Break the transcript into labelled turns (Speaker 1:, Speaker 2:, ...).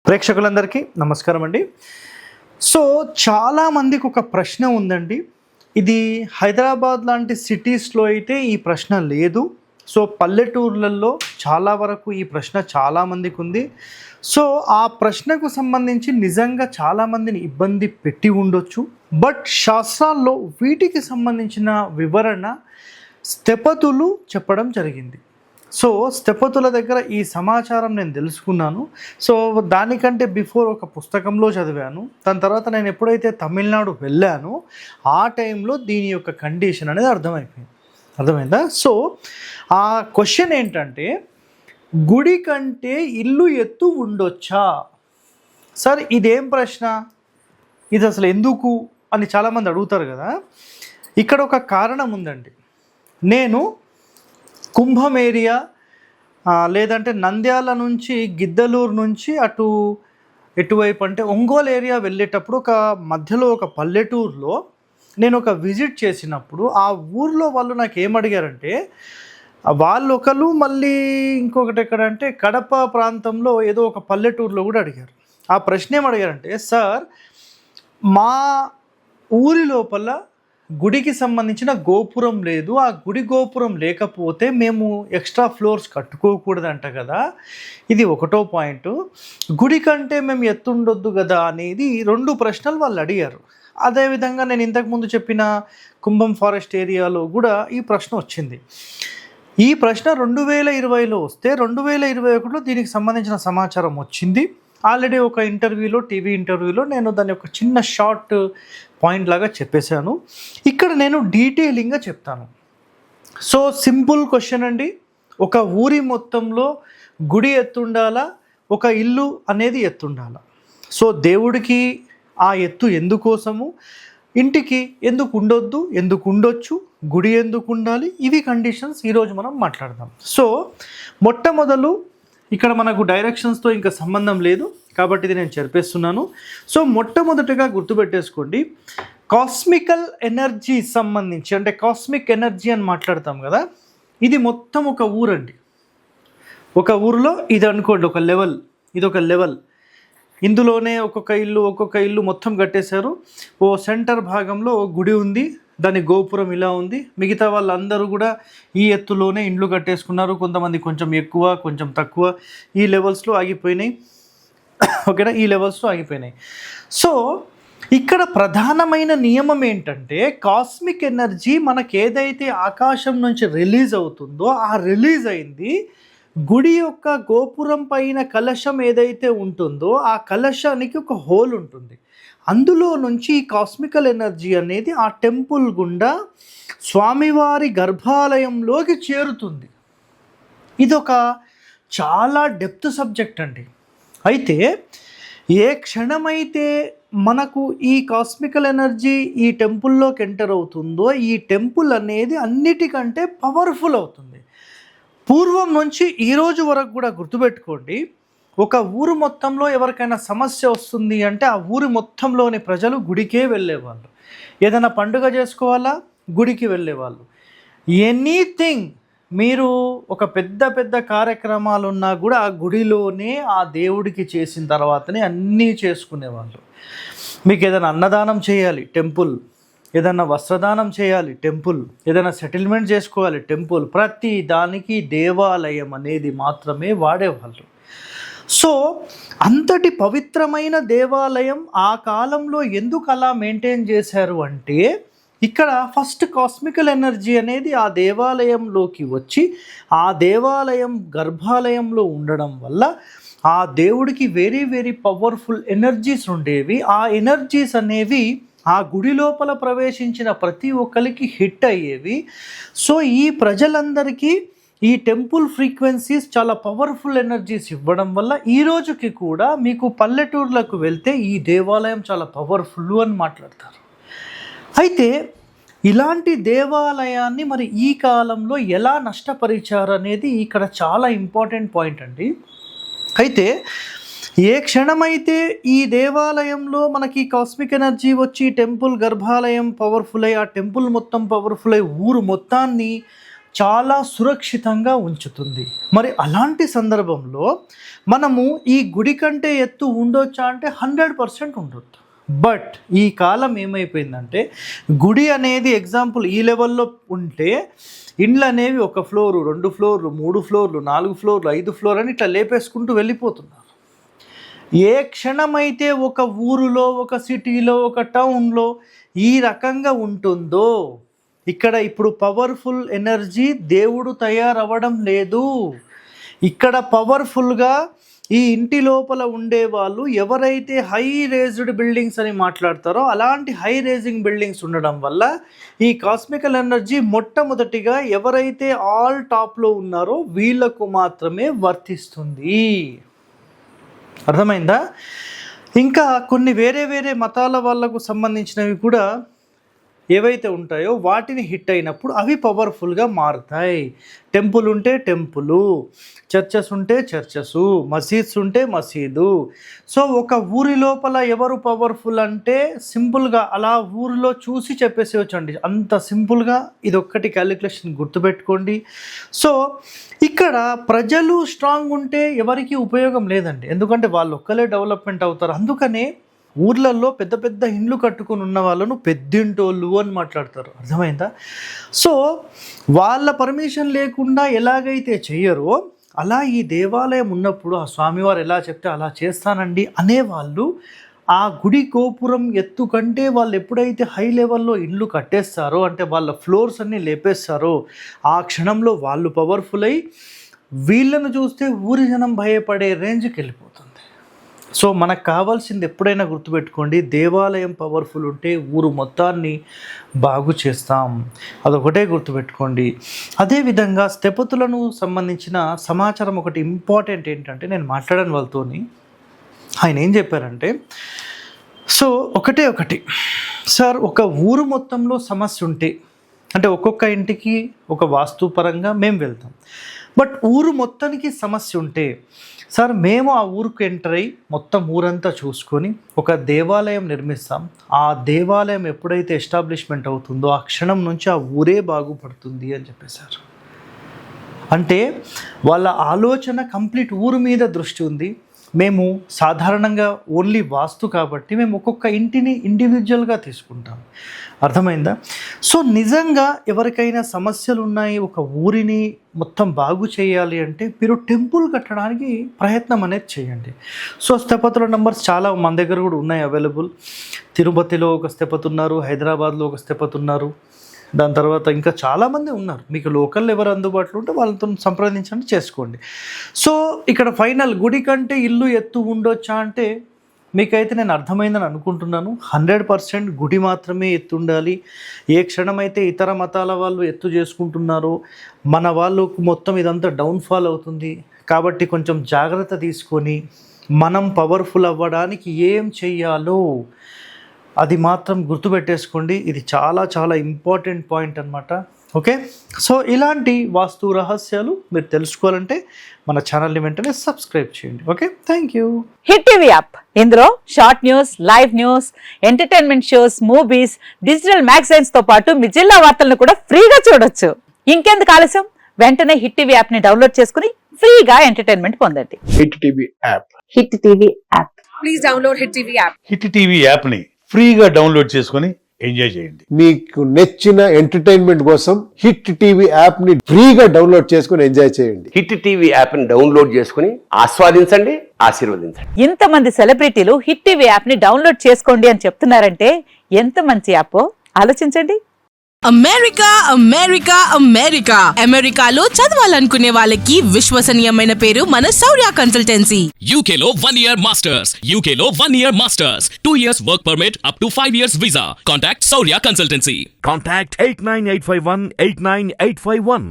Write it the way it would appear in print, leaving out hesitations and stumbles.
Speaker 1: ప్రేక్షకులందరికీ నమస్కారం అండి. సో చాలామందికి ఒక ప్రశ్న ఉందండి. ఇది హైదరాబాద్ లాంటి సిటీస్లో అయితే ఈ ప్రశ్న లేదు. సో పల్లెటూర్లలో చాలా వరకు ఈ ప్రశ్న చాలామందికి ఉంది. సో ఆ ప్రశ్నకు సంబంధించి నిజంగా చాలామందిని ఇబ్బంది పెట్టి ఉండొచ్చు. బట్ శాస్త్రాల్లో వీటికి సంబంధించిన వివరణ స్థపతులు చెప్పడం జరిగింది. సో స్థపతుల దగ్గర ఈ సమాచారం నేను తెలుసుకున్నాను. సో దానికంటే బిఫోర్ ఒక పుస్తకంలో చదివాను. దాని తర్వాత నేను ఎప్పుడైతే తమిళనాడు వెళ్ళానో ఆ టైంలో దీని యొక్క కండిషన్ అనేది అర్థమైందా? సో ఆ క్వశ్చన్ ఏంటంటే, గుడి కంటే ఇల్లు ఎత్తు ఉండొచ్చా? సార్ ఇదేం ప్రశ్న, ఇది అసలు ఎందుకు అని చాలామంది అడుగుతారు కదా. ఇక్కడ ఒక కారణం ఉందండి. నేను కుంభం ఏరియా లేదంటే నంద్యాల నుంచి గిద్దలూరు నుంచి ఎటువైపు అంటే ఒంగోలు ఏరియా వెళ్ళేటప్పుడు మధ్యలో ఒక పల్లెటూరులో నేను ఒక విజిట్ చేసినప్పుడు ఆ ఊర్లో వాళ్ళు నాకు ఏమడిగారంటే, వాళ్ళు ఒకరు మళ్ళీ ఇంకొకటి ఎక్కడంటే కడప ప్రాంతంలో ఏదో ఒక పల్లెటూరులో కూడా అడిగారు. ఆ ప్రశ్న ఏమడిగారంటే, సార్ మా ఊరి లోపల గుడికి సంబంధించిన గోపురం లేదు, ఆ గుడి గోపురం లేకపోతే మేము ఎక్స్ట్రా ఫ్లోర్స్ కట్టుకోకూడదంట కదా, ఇది ఒకటో పాయింట్. గుడి కంటే మేము ఎత్తుండొద్దు కదా అనేది రెండు ప్రశ్నలు వాళ్ళు అడిగారు. అదేవిధంగా నేను ఇంతకుముందు చెప్పిన కుంభం ఫారెస్ట్ ఏరియాలో కూడా ఈ ప్రశ్న వచ్చింది. ఈ ప్రశ్న 2020లో వస్తే 2021లో దీనికి సంబంధించిన సమాచారం వచ్చింది. ఆల్రెడీ ఒక టీవీ ఇంటర్వ్యూలో నేను దాని యొక్క చిన్న షార్ట్ పాయింట్ లాగా చెప్పేశాను. ఇక్కడ నేను డీటెయిలింగ్గా చెప్తాను. సో సింపుల్ క్వశ్చన్ అండి. ఒక ఊరి మొత్తంలో గుడి ఎత్తుండాలా, ఒక ఇల్లు అనేది ఎత్తుండాలా? సో దేవుడికి ఆ ఎత్తు ఎందుకోసము, ఇంటికి ఎందుకు ఉండొద్దు, ఎందుకు ఉండొచ్చు, గుడి ఎందుకు ఉండాలి, ఇవి కండిషన్స్ ఈరోజు మనం మాట్లాడదాం. సో మొట్టమొదలు ఇక్కడ మనకు డైరెక్షన్స్తో ఇంకా సంబంధం లేదు కాబట్టి ఇది నేను చెప్పేస్తున్నాను. సో మొట్టమొదటిగా గుర్తుపెట్టేసుకోండి, కాస్మికల్ ఎనర్జీ సంబంధించి అంటే కాస్మిక్ ఎనర్జీ అని మాట్లాడతాం కదా, ఇది మొత్తం ఒక ఊరండి. ఒక ఊరిలో ఇది అనుకోండి ఒక లెవెల్, ఇది ఒక లెవెల్. ఇందులోనే ఒక్కొక్క ఇల్లు మొత్తం కట్టేశారు. ఓ సెంటర్ భాగంలో ఓ గుడి ఉంది, దాని గోపురం ఇలా ఉంది. మిగతా వాళ్ళందరూ కూడా ఈ ఎత్తులోనే ఇండ్లు కట్టేసుకున్నారు. కొంతమంది కొంచెం ఎక్కువ, కొంచెం తక్కువ, ఈ లెవెల్స్లో ఆగిపోయినాయి. ఓకేనా, ఈ లెవెల్స్లో ఆగిపోయినాయి. సో ఇక్కడ ప్రధానమైన నియమం ఏంటంటే, కాస్మిక్ ఎనర్జీ మనకు ఏదైతే ఆకాశం నుంచి రిలీజ్ అవుతుందో ఆ రిలీజ్ అయింది గుడి యొక్క గోపురం పైన కలశం ఏదైతే ఉంటుందో ఆ కలశానికి ఒక హోల్ ఉంటుంది. అందులో నుంచి కాస్మికల్ ఎనర్జీ అనేది ఆ టెంపుల్ గుండా స్వామివారి గర్భాలయంలోకి చేరుతుంది. ఇదొక చాలా డెప్త్ సబ్జెక్ట్ అండి. అయితే ఏ క్షణమైతే మనకు ఈ కాస్మికల్ ఎనర్జీ ఈ టెంపుల్లోకి ఎంటర్ అవుతుందో ఈ టెంపుల్ అనేది అన్నిటికంటే పవర్ఫుల్ అవుతుంది. పూర్వం నుంచి ఈరోజు వరకు కూడా గుర్తుపెట్టుకోండి, ఒక ఊరు మొత్తంలో ఎవరికైనా సమస్య వస్తుంది అంటే ఆ ఊరి మొత్తంలోని ప్రజలు గుడికే వెళ్ళేవాళ్ళు. ఏదైనా పండుగ చేసుకోవాలా, గుడికి వెళ్ళేవాళ్ళు. ఎనీథింగ్ మీరు ఒక పెద్ద కార్యక్రమాలు ఉన్నా కూడా ఆ గుడిలోనే ఆ దేవుడికి చేసిన తర్వాతనే అన్నీ చేసుకునేవాళ్ళు. మీకు ఏదైనా అన్నదానం చేయాలి, టెంపుల్. ఏదైనా వస్త్రదానం చేయాలి, టెంపుల్. ఏదైనా సెటిల్మెంట్ చేసుకోవాలి, టెంపుల్. ప్రతి దానికి దేవాలయం అనేది మాత్రమే వాడేవాళ్ళు. సో అంతటి పవిత్రమైన దేవాలయం ఆ కాలంలో ఎందుకు అలా మెయింటైన్ చేశారు అంటే, ఇక్కడ ఫస్ట్ కాస్మికల్ ఎనర్జీ అనేది ఆ దేవాలయంలోకి వచ్చి ఆ దేవాలయం గర్భాలయంలో ఉండడం వల్ల ఆ దేవుడికి వెరీ పవర్ఫుల్ ఎనర్జీస్ ఉండేవి. ఆ ఎనర్జీస్ అనేవి ఆ గుడి లోపల ప్రవేశించిన ప్రతి ఒక్కరికి హిట్ అయ్యేవి. సో ఈ ప్రజలందరికీ ఈ టెంపుల్ ఫ్రీక్వెన్సీస్ చాలా పవర్ఫుల్ ఎనర్జీస్ ఇవ్వడం వల్ల ఈ రోజుకి కూడా మీకు పల్లెటూర్లకు వెళ్తే ఈ దేవాలయం చాలా పవర్ఫుల్ అని మాట్లాడతారు. అయితే ఇలాంటి దేవాలయాన్ని మరి ఈ కాలంలో ఎలా నష్టపరిచారు అనేది ఇక్కడ చాలా ఇంపార్టెంట్ పాయింట్ అండి. అయితే ఏ క్షణమైతే ఈ దేవాలయంలో మనకి కాస్మిక్ ఎనర్జీ వచ్చి టెంపుల్ గర్భాలయం పవర్ఫుల్ అయ్యి ఆ టెంపుల్ మొత్తం పవర్ఫుల్ అయ్యి ఊరు మొత్తాన్ని చాలా సురక్షితంగా ఉంచుతుంది. మరి అలాంటి సందర్భంలో మనము ఈ గుడి కంటే ఎత్తు ఉండొచ్చా అంటే 100% ఉండొచ్చు. బట్ ఈ కాలం ఏమైపోయిందంటే గుడి అనేది ఎగ్జాంపుల్ ఈ లెవెల్లో ఉంటే ఇండ్లు అనేవి 1 ఫ్లోరు, 2 ఫ్లోర్లు, 3 ఫ్లోర్లు, 4 ఫ్లోర్లు, 5 ఫ్లోర్ అని ఇట్లా లేపేసుకుంటూ వెళ్ళిపోతున్నారు. ఏ క్షణమైతే ఒక ఊరులో, ఒక సిటీలో, ఒక టౌన్లో ఈ రకంగా ఉంటుందో ఇక్కడ ఇప్పుడు పవర్ఫుల్ ఎనర్జీ దేవుడు తయారవ్వడం లేదు. ఇక్కడ పవర్ఫుల్గా ఈ ఇంటి లోపల ఉండేవాళ్ళు ఎవరైతే హై రేజ్డ్ బిల్డింగ్స్ అని మాట్లాడతారో అలాంటి హై రేజింగ్ బిల్డింగ్స్ ఉండడం వల్ల ఈ కాస్మికల్ ఎనర్జీ మొట్టమొదటిగా ఎవరైతే ఆల్ టాప్లో ఉన్నారో వీళ్ళకు మాత్రమే వర్తిస్తుంది. అర్థమైందా? ఇంకా కొన్ని వేరే వేరే మతాల వాళ్ళకు సంబంధించినవి కూడా ఏవైతే ఉంటాయో వాటిని హిట్ అయినప్పుడు అవి పవర్ఫుల్గా మారుతాయి. టెంపుల్ ఉంటే టెంపులు, చర్చెస్ ఉంటే చర్చెసు, మసీద్స్ ఉంటే మసీదు. సో ఒక ఊరి లోపల ఎవరు పవర్ఫుల్ అంటే సింపుల్గా అలా ఊరిలో చూసి చెప్పేసేవచ్చండి. అంత సింపుల్గా ఇది ఒక్కటి క్యాలిక్యులేషన్ గుర్తుపెట్టుకోండి. సో ఇక్కడ ప్రజలు స్ట్రాంగ్ ఉంటే ఎవరికి ఉపయోగం లేదండి, ఎందుకంటే వాళ్ళు ఒక్కలే డెవలప్మెంట్ అవుతారు. అందుకనే ఊర్లలో పెద్ద పెద్ద ఇండ్లు కట్టుకుని ఉన్న వాళ్ళను పెద్దింటోళ్ళు అని మాట్లాడతారు. అర్థమైందా? సో వాళ్ళ పర్మిషన్ లేకుండా ఎలాగైతే చెయ్యరో అలా ఈ దేవాలయం ఉన్నప్పుడు ఆ స్వామివారు ఎలా చెప్తే అలా చేస్తానండి అనేవాళ్ళు ఆ గుడి గోపురం ఎత్తు కంటే వాళ్ళు ఎప్పుడైతే హై లెవెల్లో ఇండ్లు కట్టేస్తారో అంటే వాళ్ళ ఫ్లోర్స్ అన్నీ లేపేస్తారో ఆ క్షణంలో వాళ్ళు పవర్ఫుల్ అయి వీళ్ళను చూస్తే ఊరి జనం భయపడే రేంజ్కి వెళ్ళిపోతుంది. సో మనకు కావాల్సింది ఎప్పుడైనా గుర్తుపెట్టుకోండి, దేవాలయం పవర్ఫుల్ ఉంటే ఊరు మొత్తాన్ని బాగు చేస్తాం, అదొకటే గుర్తుపెట్టుకోండి. అదేవిధంగా స్థపతులను సంబంధించిన సమాచారం ఒకటి ఇంపార్టెంట్ ఏంటంటే నేను మాట్లాడాను వాళ్ళతోని. ఆయన ఏం చెప్పారంటే సో ఒకటి సార్ ఒక ఊరు మొత్తంలో సమస్య ఉంటే అంటే ఒక్కొక్క ఇంటికి ఒక వాస్తుపరంగా మేము వెళ్తాం. బట్ ఊరు మొత్తానికి సమస్య ఉంటే సార్ మేము ఆ ఊరికి ఎంటర్ అయ్యి మొత్తం ఊరంతా చూసుకొని ఒక దేవాలయం నిర్మిస్తాం. ఆ దేవాలయం ఎప్పుడైతే ఎస్టాబ్లిష్మెంట్ అవుతుందో ఆ క్షణం నుంచి ఆ ఊరే బాగుపడుతుంది అని చెప్పేశారు. అంటే వాళ్ళ ఆలోచన కంప్లీట్ ఊరు మీద దృష్టి ఉంది. మేము సాధారణంగా ఓన్లీ వాస్తు కాబట్టి మేము ఒక్కొక్క ఇంటిని ఇండివిజువల్గా తీసుకుంటాం. అర్థమైందా? సో నిజంగా ఎవరికైనా సమస్యలు ఉన్నాయి, ఒక ఊరిని మొత్తం బాగు చేయాలి అంటే మీరు టెంపుల్ కట్టడానికి ప్రయత్నం అనేది చేయండి. సో స్థపతుల నెంబర్స్ చాలా మన దగ్గర కూడా ఉన్నాయి అవైలబుల్. తిరుపతిలో ఒక స్థపతి ఉన్నారు, హైదరాబాద్లో ఒక స్థపతి ఉన్నారు, దాని తర్వాత ఇంకా చాలామంది ఉన్నారు. మీకు లోకల్ ఎవరు అందుబాటులో ఉంటే వాళ్ళతో సంప్రదించండి, చేసుకోండి. సో ఇక్కడ ఫైనల్ గుడి కంటే ఇల్లు ఎత్తు ఉండొచ్చా అంటే మీకైతే నేను అర్థమైందని అనుకుంటున్నాను. 100% గుడి మాత్రమే ఎత్తు ఉండాలి. ఏ క్షణమైతే ఇతర మతాల వాళ్ళు ఎత్తు చేసుకుంటున్నారో మన వాళ్ళకు మొత్తం ఇదంతా డౌన్ఫాల్ అవుతుంది. కాబట్టి కొంచెం జాగ్రత్త తీసుకొని మనం పవర్ఫుల్ అవ్వడానికి ఏం చెయ్యాలో అది మాత్రం గుర్తుపెట్టేసుకోండి. ఇది చాలా చాలా ఇంపార్టెంట్ పాయింట్ అనమాట. ఓకే, సో ఇలాంటి వాస్తు రహస్యాలు మీరు తెలుసుకోవాలంటే మన ఛానల్ని వెంటనే సబ్స్క్రైబ్ చేయండి. Okay, thank you.
Speaker 2: Hit TV app, ఇందులో short news, live news, entertainment shows, movies, digital magazines తో పాటు మీ జిల్లా వార్తలను కూడా ఫ్రీగా చూడొచ్చు. ఇంకెందుకు ఆలస్యం, వెంటనే హిట్ టీవీ యాప్ ని డౌన్లోడ్ చేసుకుని ఫ్రీగా ఎంటర్టైన్మెంట్ పొందండి.
Speaker 3: Hit TV app,
Speaker 2: hit TV app,
Speaker 4: please download hit TV app.
Speaker 5: Hit TV యాప్ని ఫ్రీగా డౌన్లోడ్ చేసుకొని ఎంజాయ్ చేయండి.
Speaker 3: మీకు నచ్చిన ఎంటర్టైన్మెంట్ కోసం హిట్ టీవీ యాప్ ని ఫ్రీగా డౌన్లోడ్ చేసుకొని ఎంజాయ్ చేయండి.
Speaker 6: హిట్ టీవీ యాప్ ని డౌన్లోడ్ చేసుకుని ఆస్వాదించండి, ఆశీర్వదించండి.
Speaker 2: ఇంతమంది సెలబ్రిటీలు హిట్ టీవీ యాప్ ని డౌన్లోడ్ చేసుకోండి అని చెప్తున్నారంటే ఎంత మంచి యాప్ ఆలోచించండి.
Speaker 4: అమెరికా అమెరికా అమెరికా అమెరికాలో చదవాలనుకునే వాళ్ళకి విశ్వసనీయమైన పేరు మన శౌర్య కన్సల్టెన్సీ.
Speaker 7: UK లో 1 year masters, UK లో 1 year masters, 2 years work permit up to 5 years visa. Contact Saurya Consultancy.
Speaker 8: Contact 89851 89851.